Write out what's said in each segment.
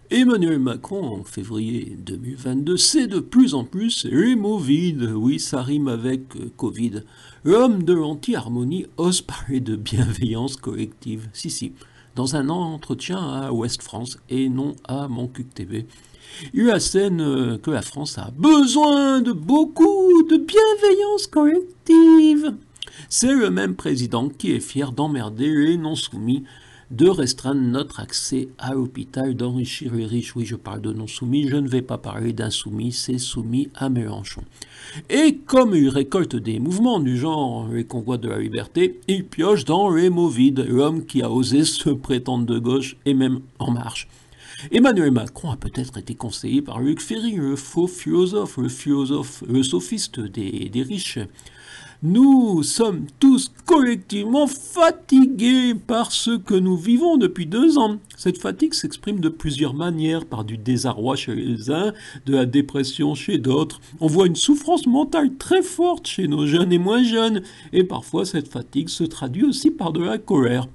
Emmanuel Macron, en février 2022, c'est de plus en plus Removide. Oui, ça rime avec Covid. L'homme de l'anti-harmonie ose parler de bienveillance collective. Si, dans un entretien à Ouest France et non à Moncuq TV. Il assène que la France a besoin de beaucoup de bienveillance collective. C'est le même président qui est fier d'emmerder les non-soumis, de restreindre notre accès à l'hôpital, d'enrichir les riches. Oui, je parle de non-soumis, je ne vais pas parler d'insoumis, c'est soumis à Mélenchon. Et comme il récolte des mouvements du genre les convois de la liberté, il pioche dans les mots vides, l'homme qui a osé se prétendre de gauche et même en marche. Emmanuel Macron a peut-être été conseillé par Luc Ferry, le faux philosophe, le sophiste des riches. Nous sommes tous collectivement fatigués par ce que nous vivons depuis 2 ans. Cette fatigue s'exprime de plusieurs manières, par du désarroi chez les uns, de la dépression chez d'autres. On voit une souffrance mentale très forte chez nos jeunes et moins jeunes, et parfois cette fatigue se traduit aussi par de la colère.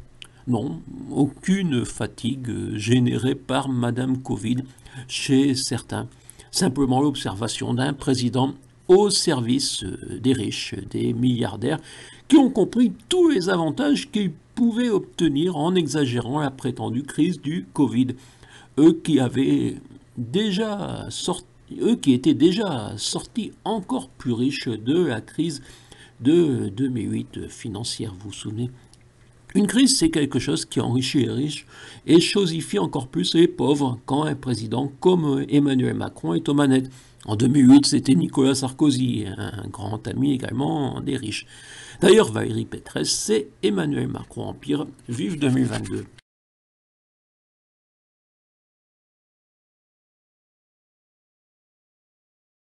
Non, aucune fatigue générée par Madame Covid chez certains. Simplement l'observation d'un président au service des riches, des milliardaires, qui ont compris tous les avantages qu'ils pouvaient obtenir en exagérant la prétendue crise du Covid. Eux qui avaient déjà sorti, eux qui étaient déjà sortis encore plus riches de la crise de 2008 financière, vous vous souvenez? Une crise, c'est quelque chose qui enrichit les riches et chosifie encore plus les pauvres quand un président comme Emmanuel Macron est aux manettes. En 2008, c'était Nicolas Sarkozy, un grand ami également des riches. D'ailleurs, Valérie Pécresse, c'est Emmanuel Macron Empire. Vive 2022.